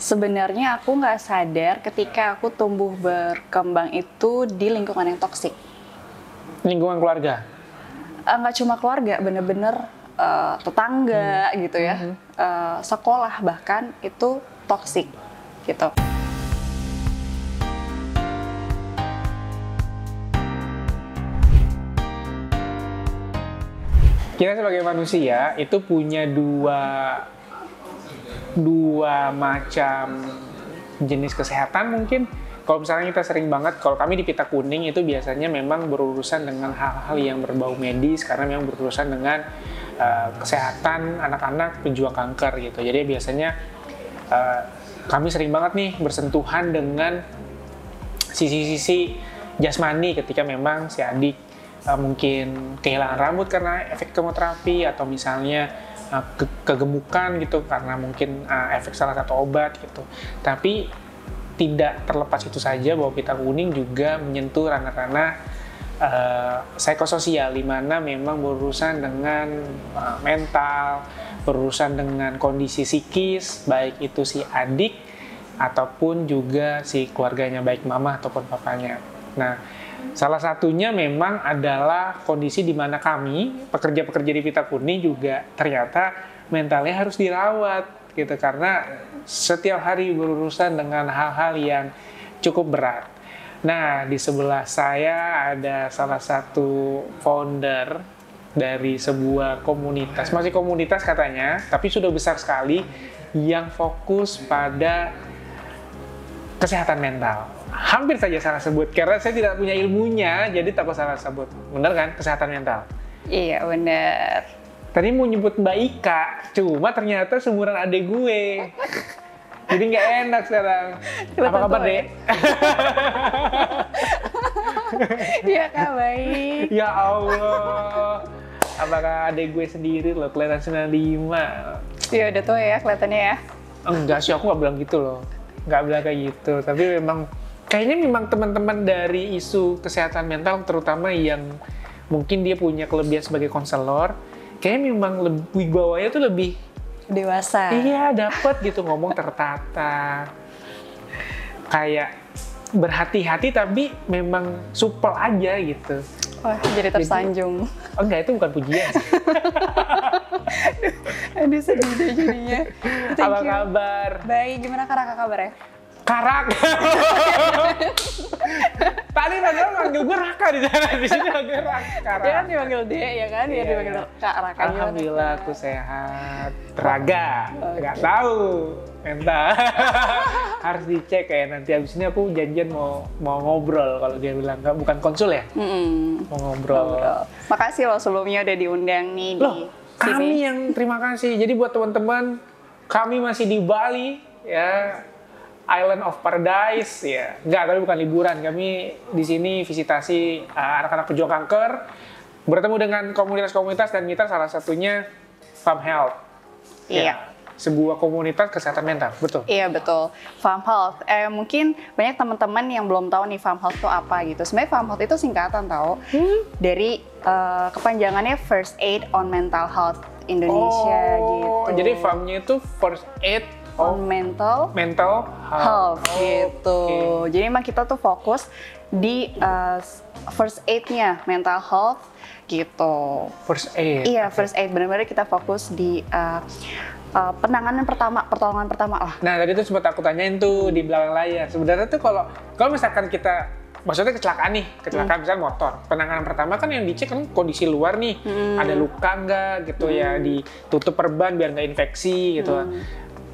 Sebenarnya aku nggak sadar ketika aku tumbuh berkembang itu di lingkungan yang toksik. Lingkungan keluarga? Nggak cuma keluarga, bener-bener tetangga gitu ya, sekolah bahkan itu toksik gitu. Kita sebagai manusia itu punya dua macam jenis kesehatan mungkin. Kalau misalnya kita sering banget, kalau kami di Pita Kuning itu biasanya memang berurusan dengan hal-hal yang berbau medis karena memang berurusan dengan kesehatan anak-anak pejuang kanker gitu. Jadi biasanya kami sering banget nih bersentuhan dengan sisi-sisi jasmani ketika memang si adik mungkin kehilangan rambut karena efek kemoterapi atau misalnya kegemukan gitu karena mungkin efek salah satu obat gitu. Tapi tidak terlepas itu saja bahwa Pita Kuning juga menyentuh ranah-ranah psikososial di mana memang berurusan dengan mental, berurusan dengan kondisi psikis baik itu si adik ataupun juga si keluarganya baik mama ataupun papanya. Nah, salah satunya memang adalah kondisi di mana kami pekerja-pekerja di Pita Kuning juga ternyata mentalnya harus dirawat gitu karena setiap hari berurusan dengan hal-hal yang cukup berat. Nah, di sebelah saya ada salah satu founder dari sebuah komunitas, masih komunitas katanya, tapi sudah besar sekali yang fokus pada kesehatan mental. Hampir saja salah sebut karena saya tidak punya ilmunya, jadi takut salah sebut. Benar kan? Kesehatan mental. Iya benar. Tadi mau nyebut Mbak Ika, cuma ternyata seumuran adek gue. Jadi nggak enak sekarang. Apa kabar, Dek? Iya, Kak, baik. Ya Allah. Apakah adek gue sendiri loh, kelihatan 95. Ya udah tua ya kelihatannya ya. Enggak sih, aku nggak bilang gitu loh. Nggak bilang kayak gitu. Tapi memang, kayaknya memang teman-teman dari isu kesehatan mental, terutama yang mungkin dia punya kelebihan sebagai konselor, kayaknya memang lebih bawahnya tuh lebih dewasa. Iya, dapet gitu ngomong tertata. Kayak berhati-hati tapi memang supel aja gitu. Wah, jadi tersanjung. Enggak, itu bukan pujian. Aduh, sedih deh jadinya. Apa kabar? Baik, gimana Kakak kabarnya? Karak. Tadi padahal manggil gue Raka di sana, di sini manggil Raka. Dia kan dipanggil D ya kan, dia dipanggil Kak Raka. Alhamdulillah aku sehat. Raga, nggak tahu mental. Harus dicek ya nanti abis ini aku janjian mau ngobrol kalau dia bilang nggak, bukan konsul ya. Mau ngobrol. Makasih loh sebelumnya udah diundang nih loh, di kami yang terima kasih. Jadi buat teman-teman, kami masih di Bali ya. Island of Paradise ya, enggak, tapi bukan liburan. Kami di sini visitasi anak-anak pejuang kanker, bertemu dengan komunitas-komunitas dan mitra, salah satunya Farm Health. Iya. Ya, sebuah komunitas kesehatan mental, betul? Iya betul. Farm Health. Mungkin banyak teman-teman yang belum tahu nih Farm Health itu apa gitu. Sebenarnya Farm Health itu singkatan tahu dari kepanjangannya First Aid on Mental Health Indonesia gitu. Jadi farmnya itu First Aid on mental health gitu. Okay. Jadi emang kita tuh fokus di first aid-nya mental health gitu. First aid. Iya, first aid benar-benar kita fokus di penanganan pertolongan pertama lah. Nah, tadi tuh sempat aku tanyain tuh di belakang layar. Sebenarnya tuh kalau misalkan kita, maksudnya kecelakaan misalnya motor, penanganan pertama kan yang dicek kan kondisi luar nih, ada luka nggak gitu ya, ditutup perban biar nggak infeksi gitu.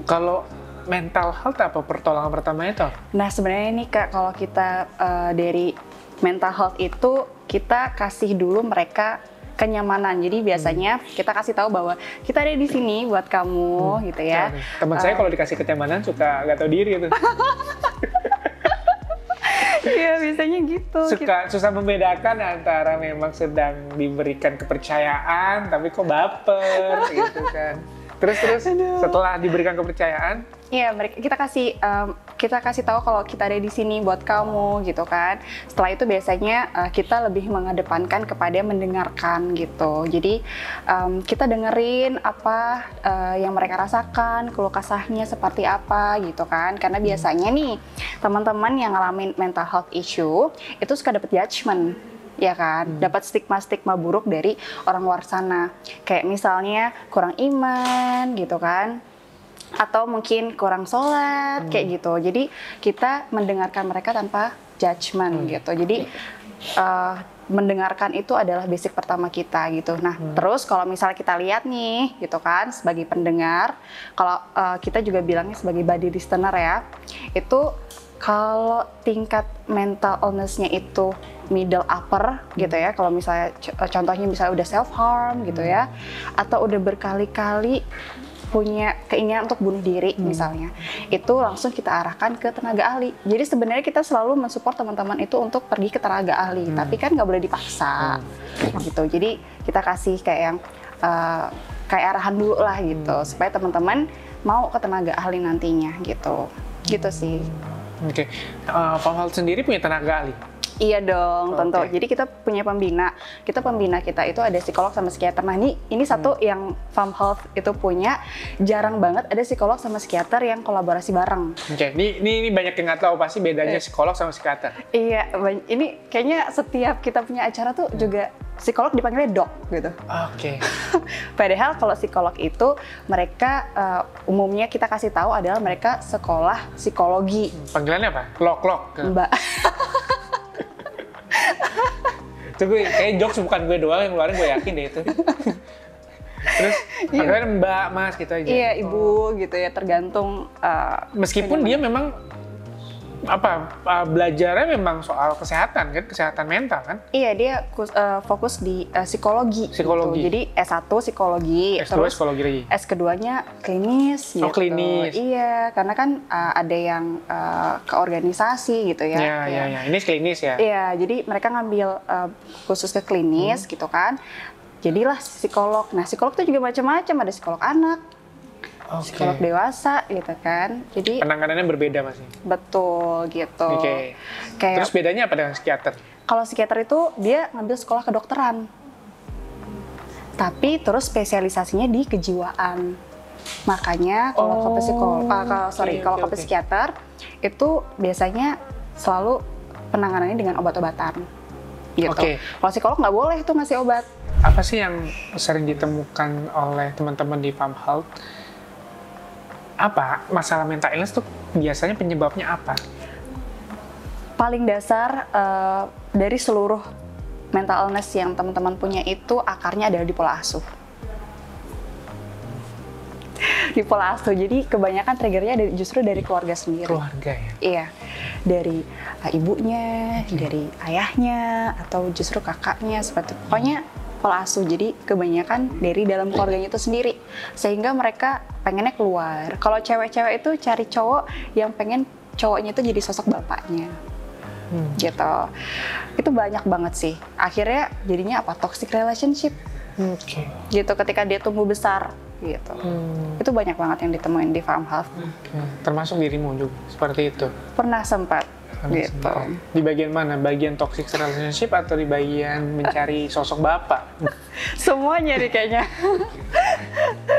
Kalau mental health apa pertolongan pertamanya tuh? Nah sebenarnya nih Kak, kalau kita dari mental health itu kita kasih dulu mereka kenyamanan. Jadi biasanya kita kasih tahu bahwa kita ada di sini buat kamu gitu ya. Teman saya kalau dikasih kenyamanan suka nggak tahu diri gitu. Iya biasanya gitu. Susah membedakan antara memang sedang diberikan kepercayaan tapi kok baper gitu kan. Terus setelah diberikan kepercayaan, iya kita kasih kita kasih tahu kalau kita ada di sini buat kamu gitu kan. Setelah itu biasanya kita lebih mengedepankan kepada mendengarkan gitu. Jadi kita dengerin apa yang mereka rasakan, keluh kesahnya seperti apa gitu kan. Karena biasanya nih teman-teman yang ngalamin mental health issue itu suka dapet judgment, ya kan, dapat stigma-stigma buruk dari orang luar sana, kayak misalnya kurang iman gitu kan, atau mungkin kurang sholat kayak gitu. Jadi kita mendengarkan mereka tanpa judgment gitu. Jadi mendengarkan itu adalah basic pertama kita gitu. Nah, terus kalau misalnya kita lihat nih gitu kan, sebagai pendengar, kalau kita juga bilangnya sebagai body listener ya, itu kalau tingkat mental illness-nya itu middle upper gitu ya, kalau misalnya contohnya misalnya udah self harm gitu ya, atau udah berkali-kali punya keinginan untuk bunuh diri misalnya, itu langsung kita arahkan ke tenaga ahli. Jadi sebenarnya kita selalu mensupport teman-teman itu untuk pergi ke tenaga ahli, tapi kan nggak boleh dipaksa gitu. Jadi kita kasih kayak yang kayak arahan dulu lah gitu, supaya teman-teman mau ke tenaga ahli nantinya gitu. Gitu sih. Oke, Farm Health sendiri punya tenaga ahli? Iya dong, tentu. Jadi kita punya pembina. Pembina kita itu ada psikolog sama psikiater. Nah ini satu yang Farm Health itu punya, jarang banget ada psikolog sama psikiater yang kolaborasi bareng. Oke, ini banyak yang nggak tahu pasti bedanya psikolog sama psikiater. Iya, ini kayaknya setiap kita punya acara tuh juga psikolog dipanggilnya dok gitu. Oke. Padahal kalau psikolog itu mereka umumnya kita kasih tahu adalah mereka sekolah psikologi. Panggilannya apa? Lok. Mbak. Itu gue kayak jokes bukan gue doang yang ngeluarin, gue yakin deh itu. Terus panggilannya Mbak, Mas gitu aja. Iya, Ibu gitu ya, tergantung. Meskipun dia memang belajarnya memang soal kesehatan kan, kesehatan mental kan? Iya, dia fokus di psikologi. Psikologi. Gitu. Jadi S1 psikologi, S2 terus psikologi lagi. S keduanya klinis. Oh, gitu. klinis. Iya, karena kan ada yang ke organisasi gitu ya. Iya. Ini klinis ya? Iya, jadi mereka ngambil khusus ke klinis gitu kan. Jadilah psikolog. Nah, psikolog itu juga macam-macam, ada psikolog anak, psikolog dewasa gitu kan. Jadi penanganannya berbeda masih. Betul gitu. Oke. Kayak terus bedanya apa dengan psikiater? kalau psikiater itu dia ngambil sekolah kedokteran, tapi terus spesialisasinya di kejiwaan. Makanya kalau ke psikolog, kalau ke psikiater itu biasanya selalu penanganannya dengan obat-obatan gitu. Kalau psikolog nggak boleh tuh ngasih obat. Apa sih yang sering ditemukan oleh teman-teman di Farm Health? Apa masalah mental illness tuh biasanya penyebabnya apa? Paling dasar dari seluruh mental illness yang teman-teman punya itu akarnya adalah di pola asuh. Di pola asuh, jadi kebanyakan triggernya justru dari keluarga sendiri. Keluarga ya? Iya, dari ibunya, dari ayahnya, atau justru kakaknya, seperti pokoknya pola asuh. Jadi kebanyakan dari dalam keluarganya itu sendiri, sehingga mereka pengennya keluar. Kalau cewek-cewek itu cari cowok yang pengen cowoknya itu jadi sosok bapaknya, gitu. Itu banyak banget sih. Akhirnya jadinya apa? Toxic relationship, gitu. Ketika dia tumbuh besar, gitu. Itu banyak banget yang ditemuin di Farm Health. Termasuk dirimu juga seperti itu? Pernah sempat. Gitu. Di bagian mana? Bagian toxic relationship atau di bagian mencari sosok bapak? Semuanya nih kayaknya.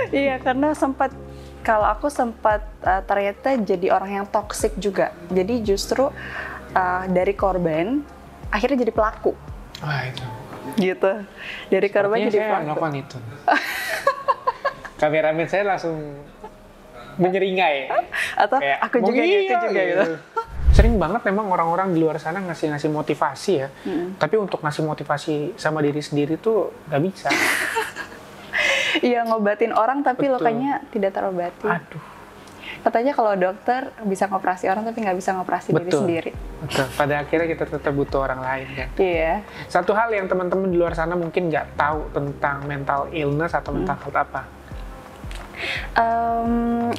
Iya, karena kalau aku sempat ternyata jadi orang yang toxic juga. Jadi justru dari korban akhirnya jadi pelaku. Wah, itu. Gitu. Dari korban jadi pelaku. Saya melakukan itu. Kameramen saya langsung menyeringai. Atau kayak, aku juga gitu. Sering banget memang orang-orang di luar sana ngasih motivasi ya. Tapi untuk ngasih motivasi sama diri sendiri tuh nggak bisa. Iya, ngobatin orang tapi lokanya tidak terobati. Aduh. Katanya kalau dokter bisa ngoperasi orang tapi nggak bisa ngoperasi diri sendiri. Betul. Pada akhirnya kita tetap butuh orang lain kan. Iya. Satu hal yang teman-teman di luar sana mungkin nggak tahu tentang mental illness atau mental health apa?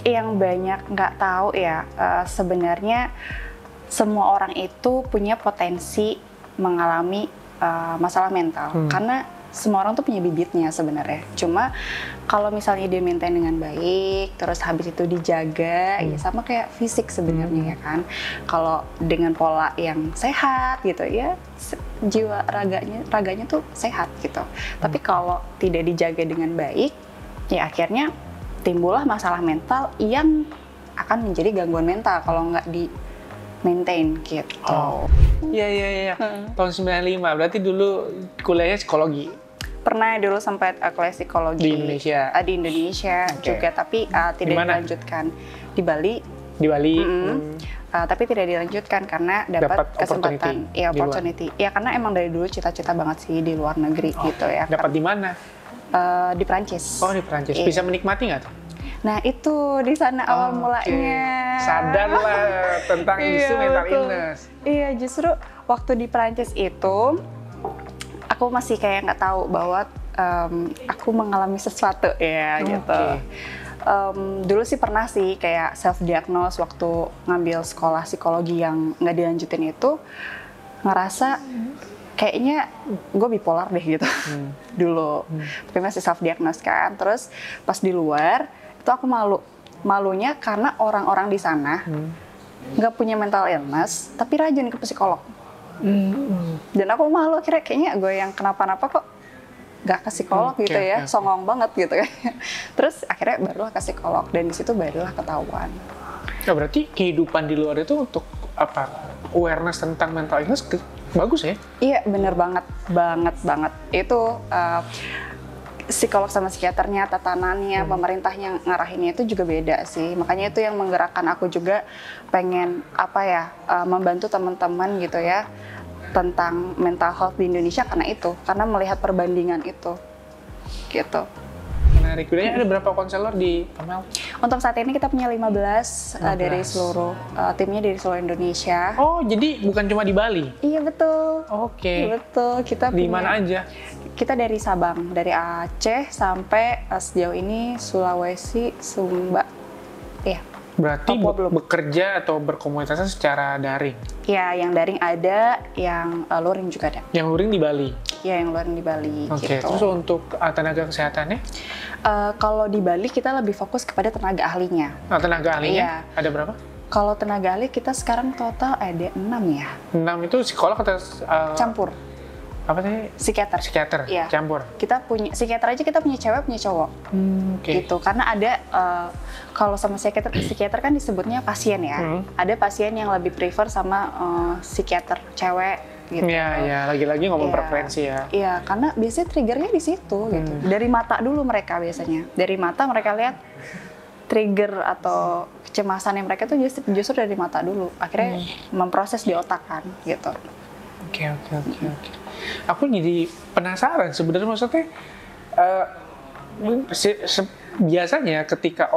Yang banyak nggak tahu ya, sebenarnya semua orang itu punya potensi mengalami masalah mental, karena semua orang tuh punya bibitnya sebenarnya. Cuma kalau misalnya dia maintain dengan baik, terus habis itu dijaga, ya sama kayak fisik sebenarnya ya kan. Kalau dengan pola yang sehat gitu ya, jiwa raganya tuh sehat gitu. Tapi kalau tidak dijaga dengan baik, ya akhirnya timbullah masalah mental yang akan menjadi gangguan mental kalau nggak di maintain gitu. Oh. Iya. Tahun 95, berarti dulu kuliahnya psikologi. Pernah dulu sempat kuliah psikologi Di Indonesia? Di Indonesia juga, tapi tidak Dimana? dilanjutkan. Di Bali. Di Bali. Tapi tidak dilanjutkan karena dapat kesempatan. Opportunity Iya, di luar. opportunity. Iya, karena emang dari dulu cita-cita banget sih di luar negeri gitu ya. Dapat di mana? Di Prancis. Oh, di Prancis. Iya. Bisa menikmati nggak tuh? Nah, itu di sana awal mulanya. Sadarlah tentang isu mental illness. Iya, justru waktu di Prancis itu aku masih kayak nggak tahu bahwa aku mengalami sesuatu ya gitu. Dulu sih pernah sih kayak self diagnose waktu ngambil sekolah psikologi yang nggak dilanjutin itu, ngerasa kayaknya gue bipolar deh gitu dulu. Tapi masih self diagnose kan. Terus pas di luar itu aku malunya karena orang-orang di sana nggak punya mental illness tapi rajin ke psikolog. Dan aku malu akhirnya, kayaknya gue yang kenapa-napa kok nggak ke psikolog gitu ya, songong banget gitu kan. Terus akhirnya barulah ke psikolog dan di situ barulah ketahuan. Nah, berarti kehidupan di luar itu untuk apa? Awareness tentang mental illness bagus ya? Iya, bener banget. Itu psikolog sama psikiaternya, tatanannya, pemerintahnya ngarahinnya itu juga beda sih. Makanya itu yang menggerakkan aku juga pengen membantu teman-teman gitu ya tentang mental health di Indonesia karena melihat perbandingan itu gitu. Menarik. Bedanya ada berapa konselor di Amel? Untuk saat ini kita punya 15 dari seluruh timnya dari seluruh Indonesia. Oh, jadi bukan cuma di Bali? Iya, betul. Oke. Betul. Kita Di punya, mana aja? Kita dari Sabang, dari Aceh sampai sejauh ini Sulawesi, Sumba. Iya. Berarti Papua belum. bekerja atau berkomunikasi secara daring? Ya, yang daring ada, yang luring juga ada. Yang luring di Bali? Ya, yang luring di Bali. Oke, Gitu. terus untuk tenaga kesehatannya? Kalau di Bali kita lebih fokus kepada tenaga ahlinya. Nah, tenaga ahlinya Iya. ada berapa? Kalau tenaga ahli kita sekarang total ada 6 ya. 6 itu psikolog atau Campur. apa tadi? Psikiater. Psikiater, Iya. campur. Kita punya psikiater aja, kita punya cewek punya cowok. Oke. Gitu, karena ada kalau sama psikiater kan disebutnya pasien ya. Ada pasien yang lebih prefer sama psikiater cewek gitu. Iya, lagi-lagi ngomong Iya. preferensi ya. Iya, karena biasanya triggernya di situ gitu. Dari mata dulu mereka biasanya. Dari mata mereka lihat trigger atau kecemasan yang mereka tuh justru dari mata dulu. Akhirnya memproses di otak kan gitu. Oke. Aku jadi penasaran sebenarnya, maksudnya biasanya ketika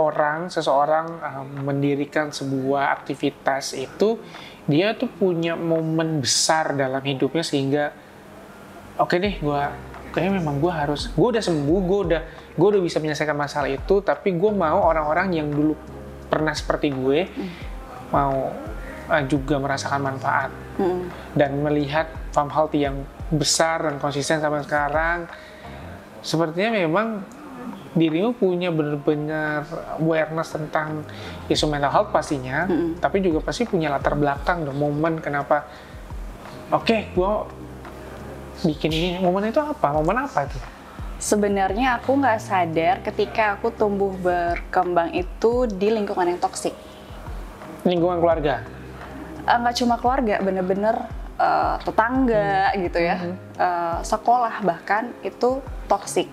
seseorang mendirikan sebuah aktivitas itu, dia tuh punya momen besar dalam hidupnya sehingga oke deh, kayaknya memang gue udah sembuh, gue udah bisa menyelesaikan masalah itu, tapi gue mau orang-orang yang dulu pernah seperti gue mau juga merasakan manfaat dan melihat farm health yang besar dan konsisten sampai sekarang. Sepertinya memang dirimu punya benar-benar awareness tentang isu mental health pastinya, tapi juga pasti punya latar belakang dong, momen kenapa gue bikin ini. Momen itu apa? Momen apa itu? Sebenarnya aku nggak sadar ketika aku tumbuh berkembang itu di lingkungan yang toksik. Lingkungan keluarga? Nggak cuma keluarga, bener-bener tetangga gitu ya, sekolah bahkan itu toksik.